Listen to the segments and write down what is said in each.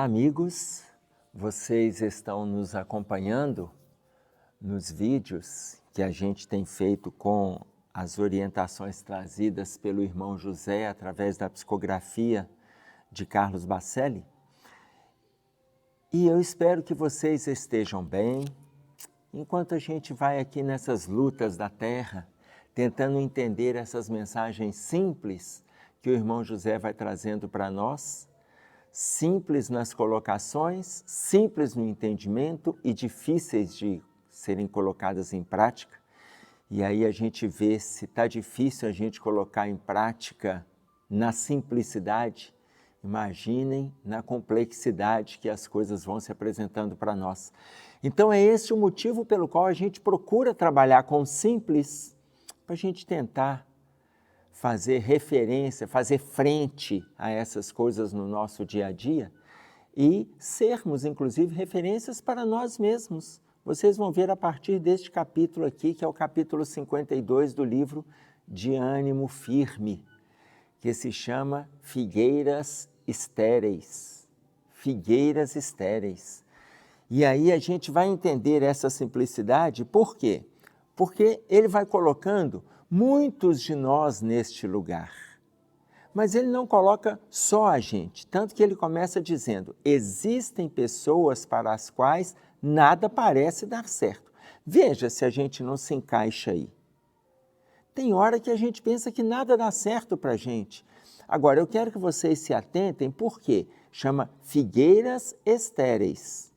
amigos, vocês estão nos acompanhando nos vídeos que a gente tem feito com as orientações trazidas pelo irmão José através da psicografia de Carlos Bacelli. E eu espero que vocês estejam bem, enquanto a gente vai aqui nessas lutas da terra, tentando entender essas mensagens simples que o irmão José vai trazendo para nós, simples nas colocações, simples no entendimento e difíceis de serem colocadas em prática. E aí a gente vê se está difícil a gente colocar em prática na simplicidade, imaginem na complexidade que as coisas vão se apresentando para nós. Então é esse o motivo pelo qual a gente procura trabalhar com o simples, para a gente tentar fazer referência, fazer frente a essas coisas no nosso dia a dia e sermos, inclusive, referências para nós mesmos. Vocês vão ver a partir deste capítulo aqui, que é o capítulo 52 do livro De Ânimo Firme, que se chama Figueiras Estéreis. Figueiras estéreis. E aí a gente vai entender essa simplicidade, por quê? Porque ele vai colocando muitos de nós neste lugar. Mas ele não coloca só a gente, tanto que ele começa dizendo, existem pessoas para as quais nada parece dar certo. Veja se a gente não se encaixa aí. Tem hora que a gente pensa que nada dá certo para a gente. Agora, eu quero que vocês se atentem, por quê? Chama figueiras estéreis.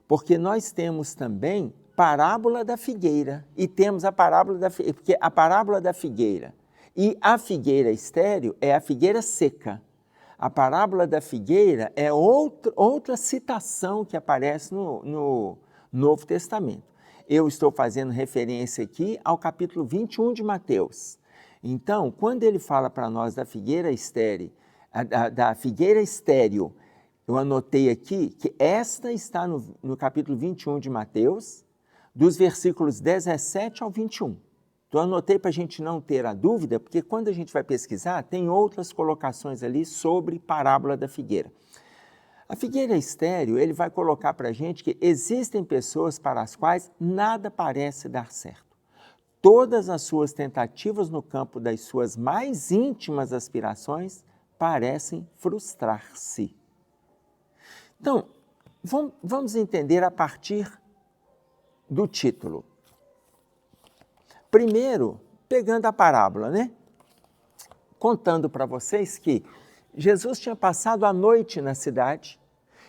Porque nós temos também parábola da figueira, e temos a parábola da figueira, porque a parábola da figueira e a figueira estéril é a figueira seca. A parábola da figueira é outra citação que aparece no Novo Testamento. Eu estou fazendo referência aqui ao capítulo 21 de Mateus. Então, quando ele fala para nós da figueira estéril, eu anotei aqui que esta está no capítulo 21 de Mateus, dos versículos 17 ao 21. Então, anotei para a gente não ter a dúvida, porque quando a gente vai pesquisar, tem outras colocações ali sobre parábola da figueira. A figueira estéril, ele vai colocar para a gente que existem pessoas para as quais nada parece dar certo. Todas as suas tentativas no campo das suas mais íntimas aspirações parecem frustrar-se. Então, vamos entender a partir do título. Primeiro, pegando a parábola, né? Contando para vocês que Jesus tinha passado a noite na cidade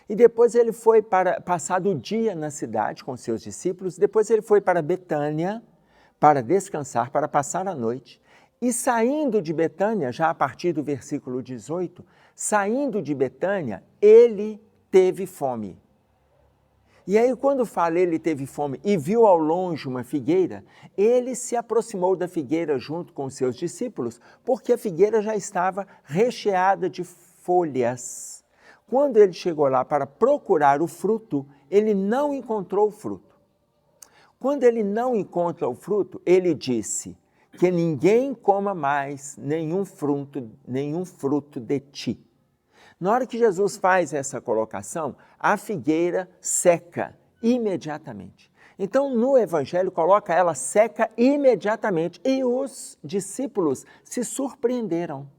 e depois ele foi passado o dia na cidade com seus discípulos, depois ele foi para Betânia para descansar, para passar a noite. E saindo de Betânia, já a partir do versículo 18, saindo de Betânia, ele teve fome. E aí, quando fala ele teve fome e viu ao longe uma figueira, ele se aproximou da figueira junto com os seus discípulos, porque a figueira já estava recheada de folhas. Quando ele chegou lá para procurar o fruto, ele não encontrou o fruto. Quando ele não encontra o fruto, ele disse que ninguém coma mais nenhum fruto de ti. Na hora que Jesus faz essa colocação, a figueira seca imediatamente. Então, no Evangelho, coloca ela seca imediatamente e os discípulos se surpreenderam.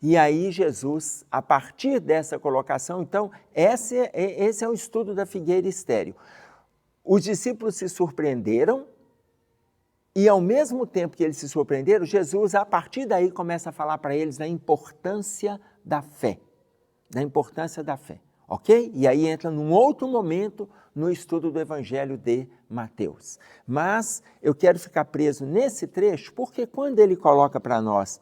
E aí Jesus, a partir dessa colocação, então, esse é o estudo da figueira estéril. Os discípulos se surpreenderam e, ao mesmo tempo que eles se surpreenderam, Jesus, a partir daí, começa a falar para eles da importância da fé, ok? E aí entra num outro momento no estudo do Evangelho de Mateus. Mas eu quero ficar preso nesse trecho, porque quando ele coloca para nós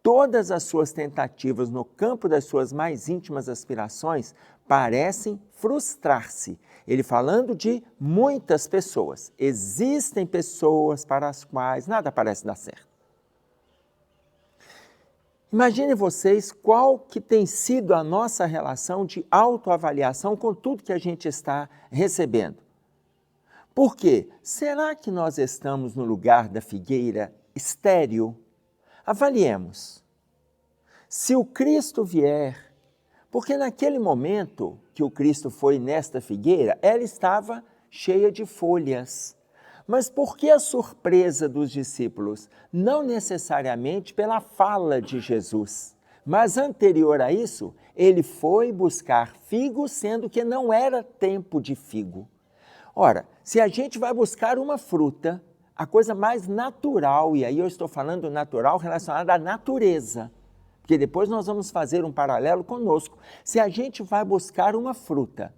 todas as suas tentativas no campo das suas mais íntimas aspirações parecem frustrar-se. Ele falando de muitas pessoas. Existem pessoas para as quais nada parece dar certo. Imagine vocês qual que tem sido a nossa relação de autoavaliação com tudo que a gente está recebendo. Por quê? Será que nós estamos no lugar da figueira estéril? Avaliemos. Se o Cristo vier Porque naquele momento que o Cristo foi nesta figueira, ela estava cheia de folhas. Mas por que a surpresa dos discípulos? Não necessariamente pela fala de Jesus, mas anterior a isso, ele foi buscar figo, sendo que não era tempo de figo. Ora, se a gente vai buscar uma fruta, a coisa mais natural, e aí eu estou falando natural relacionada à natureza, porque depois nós vamos fazer um paralelo conosco. Se a gente vai buscar uma fruta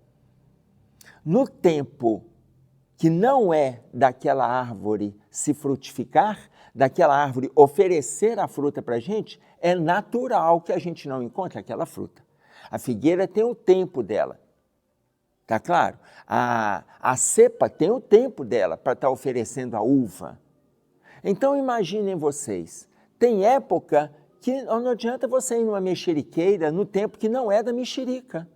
no tempo que não é daquela árvore se frutificar, daquela árvore oferecer a fruta para a gente, é natural que a gente não encontre aquela fruta. A figueira tem o tempo dela, tá claro? A cepa tem o tempo dela para estar oferecendo a uva. Então imaginem vocês, tem época que não adianta você ir numa mexeriqueira no tempo que não é da mexerica,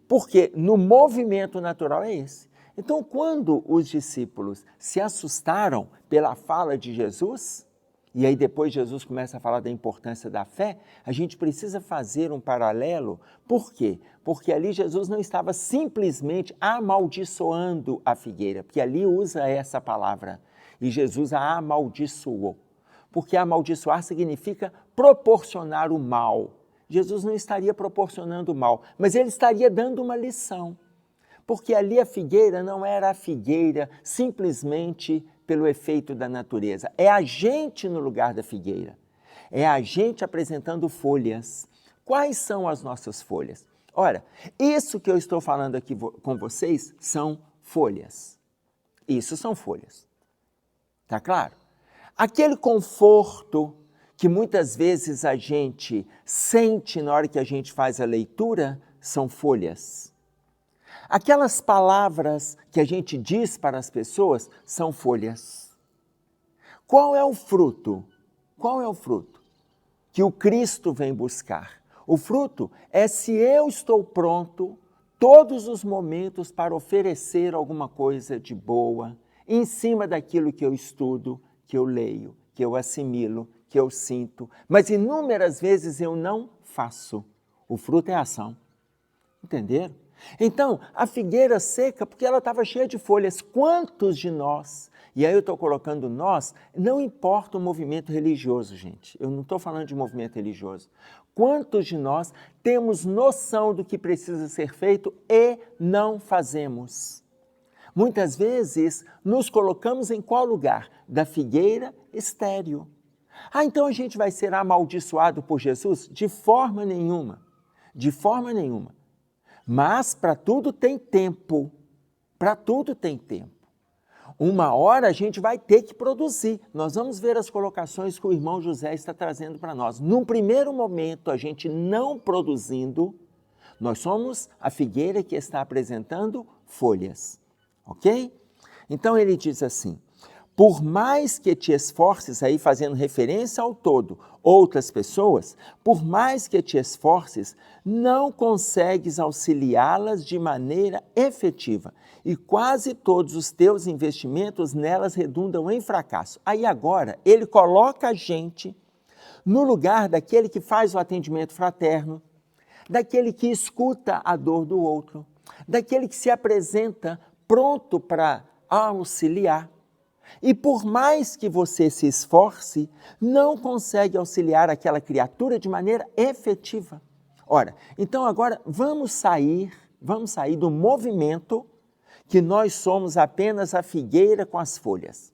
porque no movimento natural é esse. Então, quando os discípulos se assustaram pela fala de Jesus, e aí depois Jesus começa a falar da importância da fé, a gente precisa fazer um paralelo. Por quê? Porque ali Jesus não estava simplesmente amaldiçoando a figueira, porque ali usa essa palavra, e Jesus a amaldiçoou. Porque amaldiçoar significa proporcionar o mal. Jesus não estaria proporcionando o mal, mas ele estaria dando uma lição. Porque ali a figueira não era a figueira simplesmente pelo efeito da natureza. É a gente no lugar da figueira. É a gente apresentando folhas. Quais são as nossas folhas? Ora, isso que eu estou falando aqui com vocês são folhas. Isso são folhas. Tá claro? Aquele conforto que muitas vezes a gente sente na hora que a gente faz a leitura são folhas. Aquelas palavras que a gente diz para as pessoas são folhas. Qual é o fruto? Qual é o fruto que o Cristo vem buscar? O fruto é se eu estou pronto todos os momentos para oferecer alguma coisa de boa em cima daquilo que eu estudo, que eu leio, que eu assimilo, que eu sinto, mas inúmeras vezes eu não faço. O fruto é a ação. Entenderam? Então, a figueira seca, porque ela estava cheia de folhas, quantos de nós, e aí eu estou colocando nós, não importa o movimento religioso, gente, eu não estou falando de movimento religioso, quantos de nós temos noção do que precisa ser feito e não fazemos? Muitas vezes nos colocamos em qual lugar? Da figueira estéril. Então a gente vai ser amaldiçoado por Jesus? De forma nenhuma, de forma nenhuma. Mas para tudo tem tempo, para tudo tem tempo. Uma hora a gente vai ter que produzir. Nós vamos ver as colocações que o irmão José está trazendo para nós. Num primeiro momento, a gente não produzindo, nós somos a figueira que está apresentando folhas, ok? Então ele diz assim, por mais que te esforces, aí fazendo referência ao todo, outras pessoas, por mais que te esforces, não consegues auxiliá-las de maneira efetiva e quase todos os teus investimentos nelas redundam em fracasso. Aí agora ele coloca a gente no lugar daquele que faz o atendimento fraterno, daquele que escuta a dor do outro, daquele que se apresenta pronto para auxiliar. E por mais que você se esforce, não consegue auxiliar aquela criatura de maneira efetiva. Ora, então agora vamos sair do movimento que nós somos apenas a figueira com as folhas.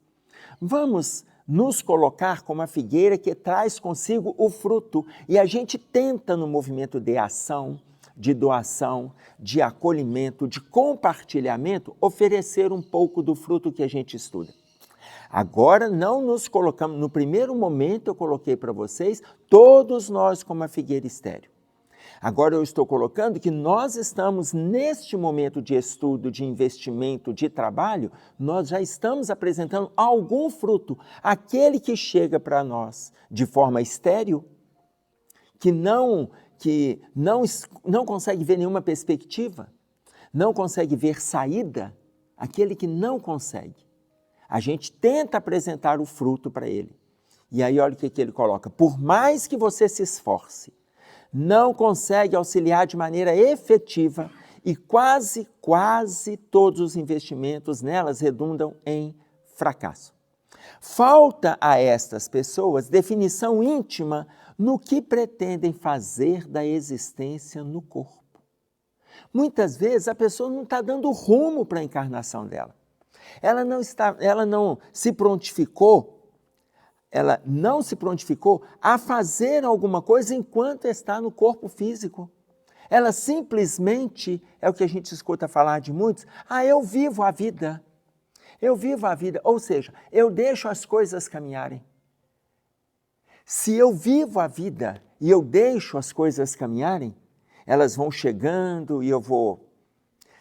Vamos nos colocar como a figueira que traz consigo o fruto e a gente tenta no movimento de ação, de doação, de acolhimento, de compartilhamento, oferecer um pouco do fruto que a gente estuda. Agora não nos colocamos, no primeiro momento eu coloquei para vocês, todos nós como a figueira estéril. Agora eu estou colocando que nós estamos neste momento de estudo, de investimento, de trabalho, nós já estamos apresentando algum fruto. Aquele que chega para nós de forma estéril, que não consegue ver nenhuma perspectiva, não consegue ver saída, aquele que não consegue. A gente tenta apresentar o fruto para ele. E aí olha o que ele coloca. Por mais que você se esforce, não consegue auxiliar de maneira efetiva e quase todos os investimentos nelas redundam em fracasso. Falta a estas pessoas definição íntima no que pretendem fazer da existência no corpo. Muitas vezes a pessoa não está dando rumo para a encarnação dela. Ela não se prontificou a fazer alguma coisa enquanto está no corpo físico. Ela simplesmente, é o que a gente escuta falar de muitos, eu vivo a vida. Eu vivo a vida, ou seja, eu deixo as coisas caminharem. Se eu vivo a vida e eu deixo as coisas caminharem, elas vão chegando e eu vou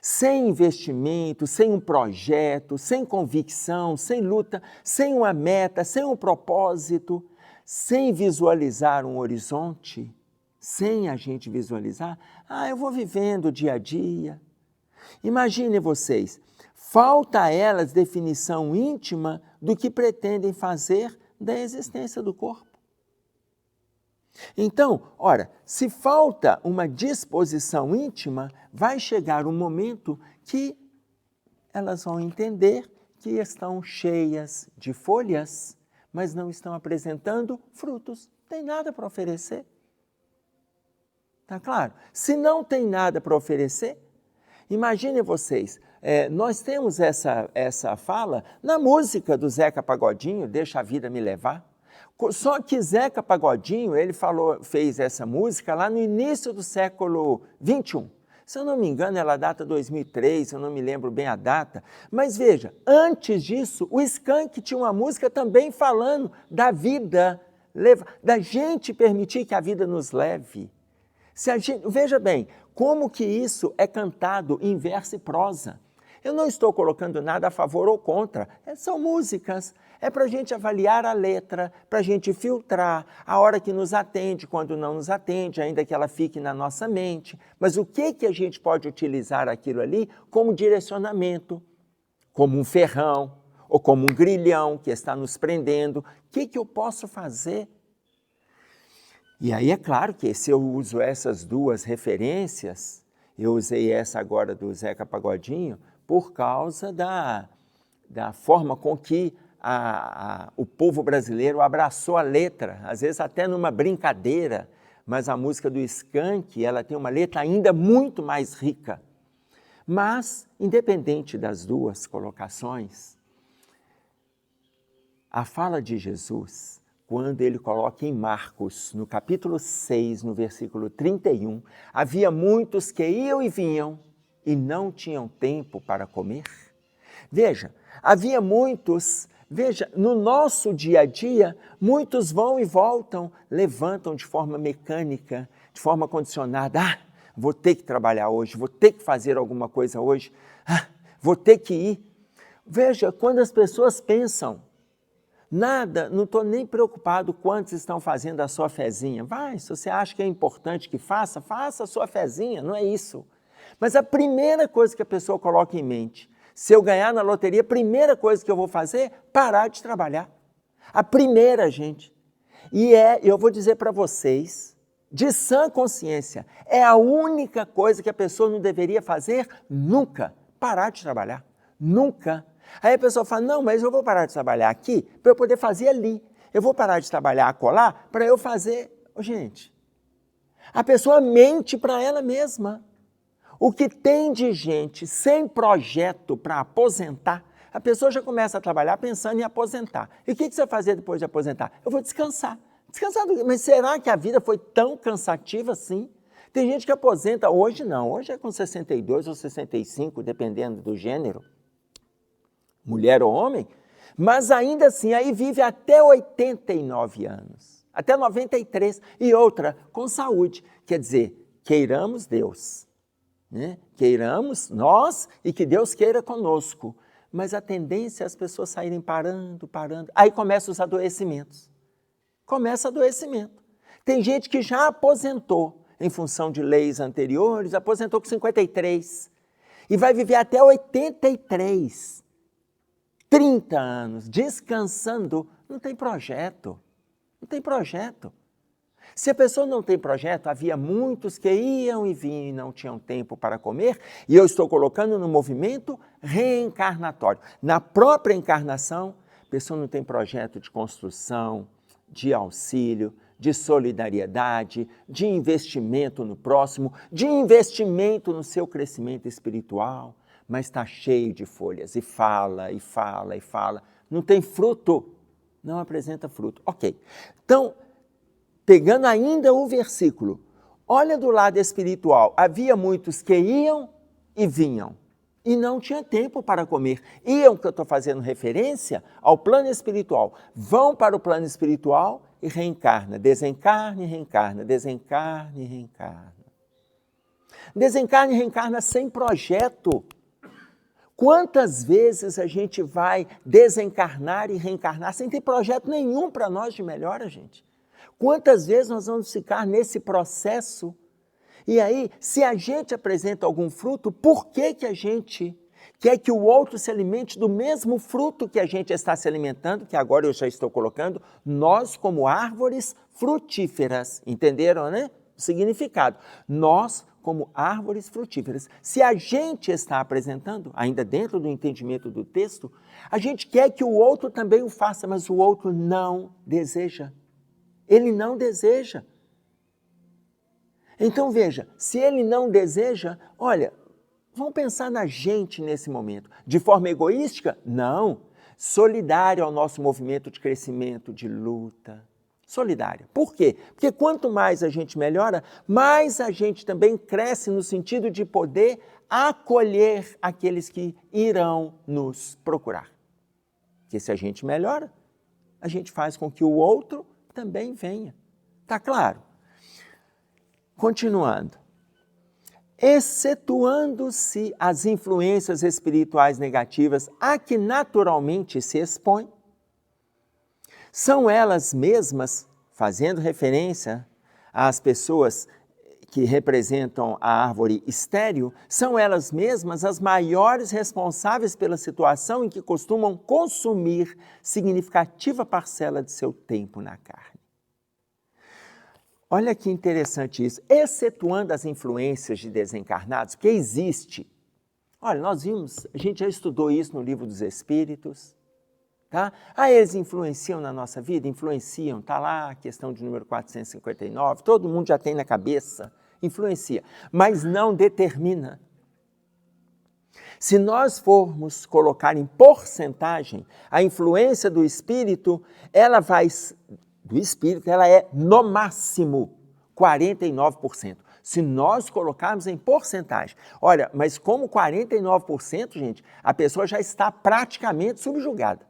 sem investimento, sem um projeto, sem convicção, sem luta, sem uma meta, sem um propósito, sem visualizar um horizonte, sem a gente visualizar, eu vou vivendo dia a dia. Imaginem vocês, falta a elas definição íntima do que pretendem fazer da existência do corpo. Então, se falta uma disposição íntima, vai chegar um momento que elas vão entender que estão cheias de folhas, mas não estão apresentando frutos, não tem nada para oferecer. Tá claro? Se não tem nada para oferecer, imaginem vocês, nós temos essa fala na música do Zeca Pagodinho, Deixa a Vida Me Levar. Só que Zeca Pagodinho, ele fez essa música lá no início do século XXI. Se eu não me engano, ela data 2003, eu não me lembro bem a data. Mas veja, antes disso, o Skank tinha uma música também falando da vida, da gente permitir que a vida nos leve. Veja bem, como que isso é cantado em verso e prosa. Eu não estou colocando nada a favor ou contra, são músicas. É para a gente avaliar a letra, para a gente filtrar a hora que nos atende, quando não nos atende, ainda que ela fique na nossa mente. Mas o que a gente pode utilizar aquilo ali como direcionamento, como um ferrão, ou como um grilhão que está nos prendendo? O que eu posso fazer? E aí é claro que se eu uso essas duas referências, eu usei essa agora do Zeca Pagodinho, por causa da forma com que o povo brasileiro abraçou a letra, às vezes até numa brincadeira, mas a música do Skank, ela tem uma letra ainda muito mais rica. Mas, independente das duas colocações, a fala de Jesus, quando ele coloca em Marcos, no capítulo 6, no versículo 31, havia muitos que iam e vinham e não tinham tempo para comer. Veja, havia muitos, no nosso dia a dia, muitos vão e voltam, levantam de forma mecânica, de forma condicionada. Vou ter que trabalhar hoje, vou ter que fazer alguma coisa hoje, vou ter que ir. Veja, quando as pessoas pensam, não estou nem preocupado quantos estão fazendo a sua fezinha. Se você acha que é importante que faça a sua fezinha, não é isso. Mas a primeira coisa que a pessoa coloca em mente, se eu ganhar na loteria, a primeira coisa que eu vou fazer é parar de trabalhar. A primeira, gente. E eu vou dizer para vocês, de sã consciência, é a única coisa que a pessoa não deveria fazer nunca, parar de trabalhar. Nunca. Aí a pessoa fala, não, mas eu vou parar de trabalhar aqui para eu poder fazer ali. Eu vou parar de trabalhar acolá para eu fazer... Gente, a pessoa mente para ela mesma. O que tem de gente sem projeto para aposentar, a pessoa já começa a trabalhar pensando em aposentar. E o que você vai fazer depois de aposentar? Eu vou descansar. Descansar do quê? Mas será que a vida foi tão cansativa assim? Tem gente que aposenta, hoje não, hoje é com 62 ou 65, dependendo do gênero, mulher ou homem, mas ainda assim, aí vive até 89 anos, até 93, e outra, com saúde. Quer dizer, queiramos Deus. Queiramos nós e que Deus queira conosco, mas a tendência é as pessoas saírem parando, aí começam os adoecimentos. Começa adoecimento. Tem gente que já aposentou em função de leis anteriores, aposentou com 53 e vai viver até 83, 30 anos, descansando, não tem projeto. Se a pessoa não tem projeto, havia muitos que iam e vinham e não tinham tempo para comer, e eu estou colocando no movimento reencarnatório. Na própria encarnação, a pessoa não tem projeto de construção, de auxílio, de solidariedade, de investimento no próximo, de investimento no seu crescimento espiritual, mas está cheio de folhas, e fala, e fala, e fala. Não tem fruto, não apresenta fruto. Ok, então, pegando ainda o versículo, olha do lado espiritual, havia muitos que iam e vinham, e não tinha tempo para comer. Iam, que eu estou fazendo referência ao plano espiritual, vão para o plano espiritual e reencarna, desencarna e reencarna, desencarna e reencarna. Desencarna e reencarna sem projeto. Quantas vezes a gente vai desencarnar e reencarnar sem ter projeto nenhum para nós de melhora, gente? Quantas vezes nós vamos ficar nesse processo? E aí, se a gente apresenta algum fruto, por que a gente quer que o outro se alimente do mesmo fruto que a gente está se alimentando, que agora eu já estou colocando, nós como árvores frutíferas, entenderam, né? O significado. Nós como árvores frutíferas. Se a gente está apresentando, ainda dentro do entendimento do texto, a gente quer que o outro também o faça, mas o outro não deseja. Ele não deseja. Então veja, se ele não deseja, olha, vamos pensar na gente nesse momento. De forma egoística? Não. Solidário ao nosso movimento de crescimento, de luta. Solidária. Por quê? Porque quanto mais a gente melhora, mais a gente também cresce no sentido de poder acolher aqueles que irão nos procurar. Porque se a gente melhora, a gente faz com que o outro também venha. Tá claro? Continuando. Excetuando-se as influências espirituais negativas a que naturalmente se expõe, são elas mesmas, fazendo referência às pessoas que representam a árvore estéril, são elas mesmas as maiores responsáveis pela situação em que costumam consumir significativa parcela de seu tempo na carne. Olha que interessante isso, excetuando as influências de desencarnados, porque existe. Olha, nós vimos, a gente já estudou isso no Livro dos Espíritos, tá? Eles influenciam na nossa vida? Influenciam, está lá a questão de número 459, todo mundo já tem na cabeça, influencia, mas não determina. Se nós formos colocar em porcentagem a influência do espírito, ela é no máximo 49%. Se nós colocarmos em porcentagem, olha, mas como 49%, gente, a pessoa já está praticamente subjugada.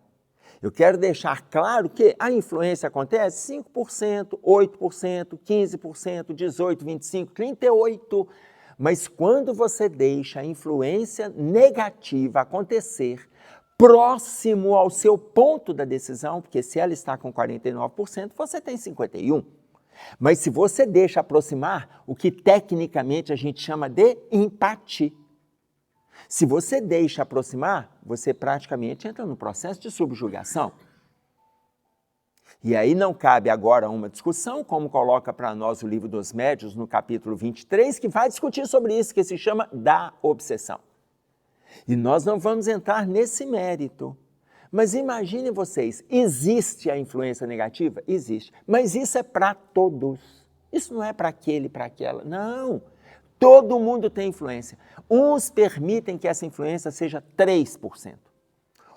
Eu quero deixar claro que a influência acontece 5%, 8%, 15%, 18%, 25%, 38%. Mas quando você deixa a influência negativa acontecer próximo ao seu ponto da decisão, porque se ela está com 49%, você tem 51%. Mas se você deixa aproximar, o que tecnicamente a gente chama de empate, se você deixa aproximar, você praticamente entra no processo de subjugação. E aí não cabe agora uma discussão, como coloca para nós o Livro dos Médiuns, no capítulo 23, que vai discutir sobre isso, que se chama da obsessão. E nós não vamos entrar nesse mérito. Mas imaginem vocês, existe a influência negativa? Existe. Mas isso é para todos. Isso não é para aquele, para aquela. Não. Todo mundo tem influência. Uns permitem que essa influência seja 3%.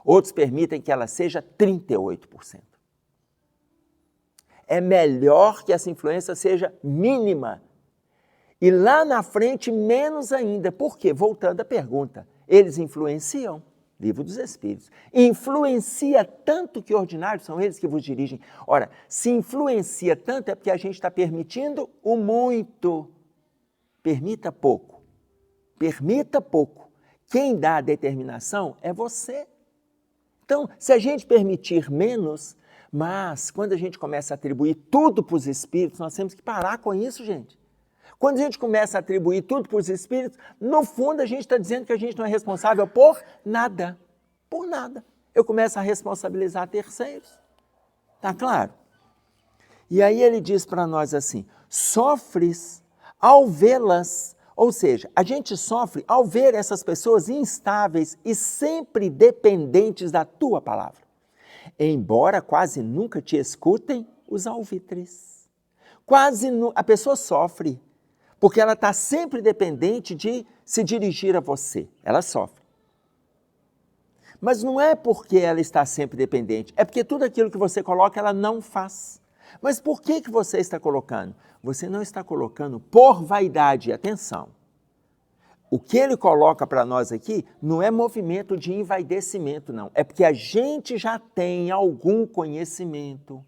Outros permitem que ela seja 38%. É melhor que essa influência seja mínima. E lá na frente, menos ainda. Por quê? Voltando à pergunta. Eles influenciam? Livro dos Espíritos. Influencia tanto que ordinários são eles que vos dirigem. Ora, se influencia tanto é porque a gente está permitindo o muito. Permita pouco. Permita pouco. Quem dá a determinação é você. Então, se a gente permitir menos, mas quando a gente começa a atribuir tudo para os espíritos, nós temos que parar com isso, gente. Quando a gente começa a atribuir tudo para os espíritos, no fundo a gente está dizendo que a gente não é responsável por nada. Por nada. Eu começo a responsabilizar terceiros. Tá claro? E aí ele diz para nós assim, sofres ao vê-las, ou seja, a gente sofre ao ver essas pessoas instáveis e sempre dependentes da tua palavra. Embora quase nunca te escutem os alvitres. A pessoa sofre, porque ela está sempre dependente de se dirigir a você. Ela sofre. Mas não é porque ela está sempre dependente, é porque tudo aquilo que você coloca, ela não faz. Mas por que você está colocando? Você não está colocando por vaidade, atenção. O que ele coloca para nós aqui não é movimento de envaidecimento, não. É porque a gente já tem algum conhecimento.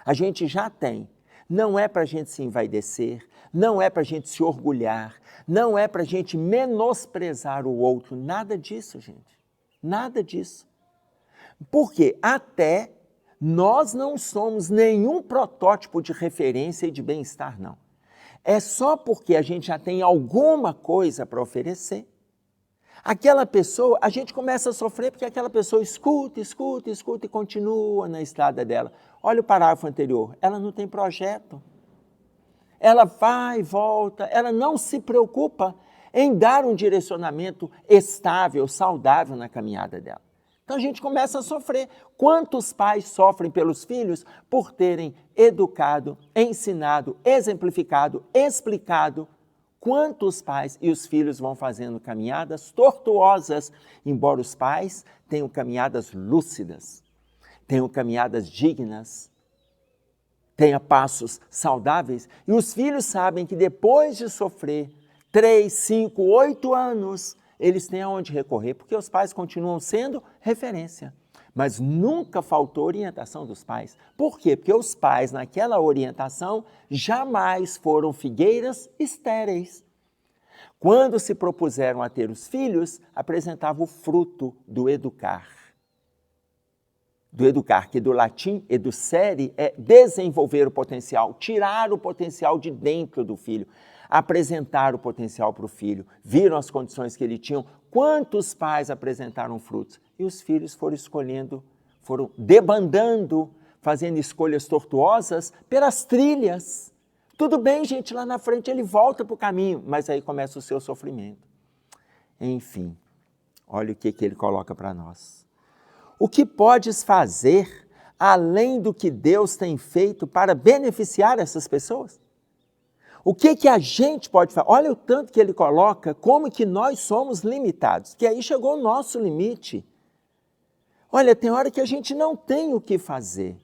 A gente já tem. Não é para a gente se envaidecer, não é para a gente se orgulhar, não é para a gente menosprezar o outro. Nada disso, gente. Nada disso. Porque até nós não somos nenhum protótipo de referência e de bem-estar, não. É só porque a gente já tem alguma coisa para oferecer. Aquela pessoa, a gente começa a sofrer porque aquela pessoa escuta e continua na estrada dela. Olha o parágrafo anterior, ela não tem projeto. Ela vai e volta, ela não se preocupa em dar um direcionamento estável, saudável na caminhada dela. Então a gente começa a sofrer. Quantos pais sofrem pelos filhos por terem educado, ensinado, exemplificado, explicado? Quantos pais e os filhos vão fazendo caminhadas tortuosas, embora os pais tenham caminhadas lúcidas, tenham caminhadas dignas, tenham passos saudáveis, e os filhos sabem que depois de sofrer 3, 5, 8 anos, eles têm aonde recorrer, porque os pais continuam sendo referência. Mas nunca faltou orientação dos pais. Por quê? Porque os pais, naquela orientação, jamais foram figueiras estéreis. Quando se propuseram a ter os filhos, apresentava o fruto do educar. Do educar, que do latim educere é desenvolver o potencial, tirar o potencial de dentro do filho, apresentar o potencial para o filho, viram as condições que ele tinha. Quantos pais apresentaram frutos? E os filhos foram escolhendo, foram debandando, fazendo escolhas tortuosas pelas trilhas. Tudo bem, gente, lá na frente ele volta para o caminho, mas aí começa o seu sofrimento. Enfim, olha o que ele coloca para nós. O que podes fazer além do que Deus tem feito para beneficiar essas pessoas? O que a gente pode fazer? Olha o tanto que ele coloca, como que nós somos limitados, que aí chegou o nosso limite. Olha, tem hora que a gente não tem o que fazer.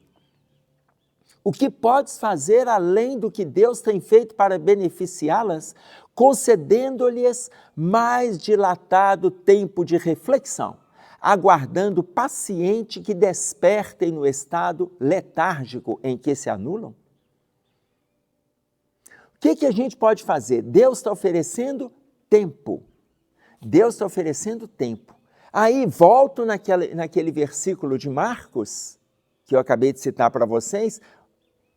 O que podes fazer além do que Deus tem feito para beneficiá-las, concedendo-lhes mais dilatado tempo de reflexão, aguardando paciente que despertem no estado letárgico em que se anulam? O que a gente pode fazer? Deus está oferecendo tempo. Deus está oferecendo tempo. Aí volto naquele versículo de Marcos, que eu acabei de citar para vocês,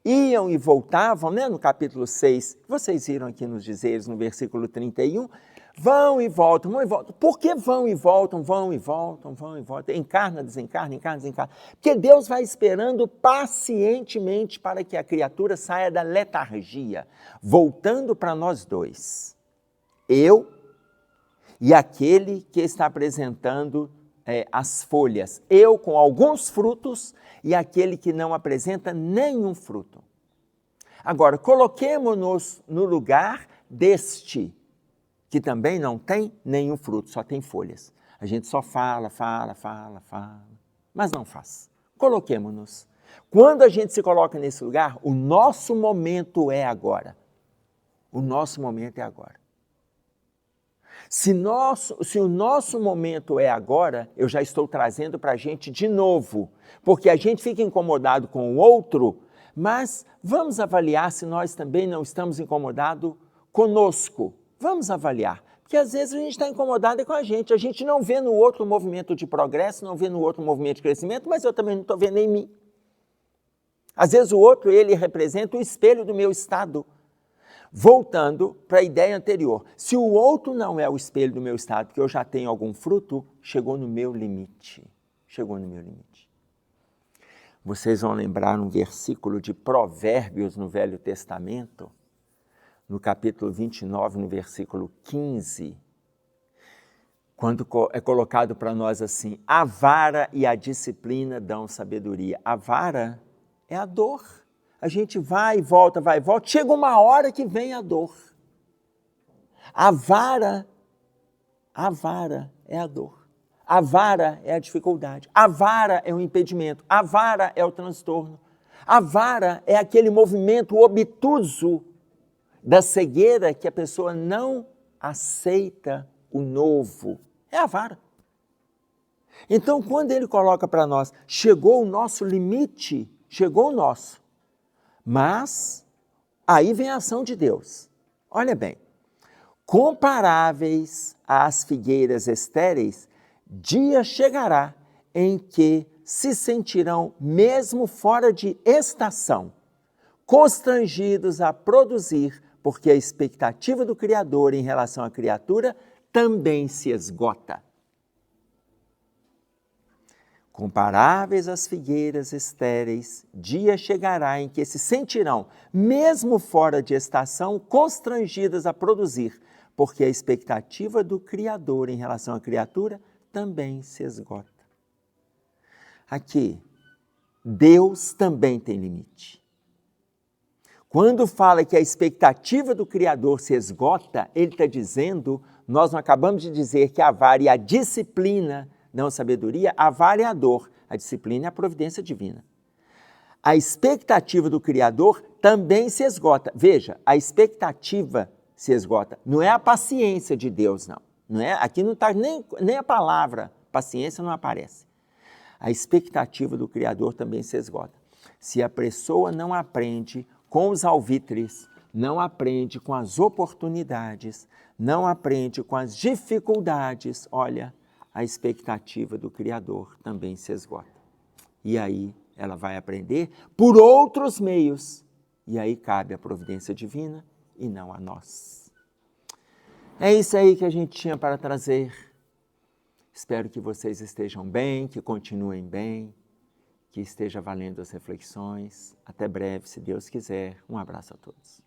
iam e voltavam, né, no capítulo 6, vocês viram aqui nos dizeres, no versículo 31, vão e voltam, vão e voltam. Por que vão e voltam, vão e voltam, vão e voltam? Encarna, desencarna, encarna, desencarna. Porque Deus vai esperando pacientemente para que a criatura saia da letargia, voltando para nós dois. Eu e aquele que está apresentando as folhas. Eu com alguns frutos e aquele que não apresenta nenhum fruto. Agora, coloquemo-nos no lugar deste, que também não tem nenhum fruto, só tem folhas. A gente só fala, mas não faz. Coloquemo-nos. Quando a gente se coloca nesse lugar, o nosso momento é agora. O nosso momento é agora. Se o nosso momento é agora, eu já estou trazendo para a gente de novo, porque a gente fica incomodado com o outro, mas vamos avaliar se nós também não estamos incomodados conosco. Vamos avaliar, porque às vezes a gente está incomodado com a gente não vê no outro um movimento de progresso, não vê no outro um movimento de crescimento, mas eu também não estou vendo em mim. Às vezes o outro, ele representa o espelho do meu estado. Voltando para a ideia anterior, se o outro não é o espelho do meu estado, porque eu já tenho algum fruto, chegou no meu limite. Chegou no meu limite. Vocês vão lembrar um versículo de Provérbios no Velho Testamento, no capítulo 29, no versículo 15, quando é colocado para nós assim: a vara e a disciplina dão sabedoria. A vara é a dor. A gente vai e volta, chega uma hora que vem a dor. A vara é a dor. A vara é a dificuldade. A vara é o impedimento. A vara é o transtorno. A vara é aquele movimento obtuso da cegueira que a pessoa não aceita o novo. É a vara. Então, quando ele coloca para nós, chegou o nosso limite, chegou o nosso. Mas, aí vem a ação de Deus. Olha bem, comparáveis às figueiras estéreis, dia chegará em que se sentirão, mesmo fora de estação, constrangidos a produzir, porque a expectativa do Criador em relação à criatura também se esgota. Comparáveis às figueiras estéreis, dia chegará em que se sentirão, mesmo fora de estação, constrangidas a produzir, porque a expectativa do Criador em relação à criatura também se esgota. Aqui, Deus também tem limite. Quando fala que a expectativa do Criador se esgota, ele está dizendo, nós não acabamos de dizer que a vara e a disciplina dão sabedoria, a vara é a dor, a disciplina é a providência divina. A expectativa do Criador também se esgota. Veja, a expectativa se esgota. Não é a paciência de Deus, não. Aqui não está nem a palavra paciência não aparece. A expectativa do Criador também se esgota. Se a pessoa não aprende com os alvitres, não aprende com as oportunidades, não aprende com as dificuldades, olha, a expectativa do Criador também se esgota. E aí ela vai aprender por outros meios. E aí cabe a providência divina e não a nós. É isso aí que a gente tinha para trazer. Espero que vocês estejam bem, que continuem bem, que esteja valendo as reflexões. Até breve, se Deus quiser. Um abraço a todos.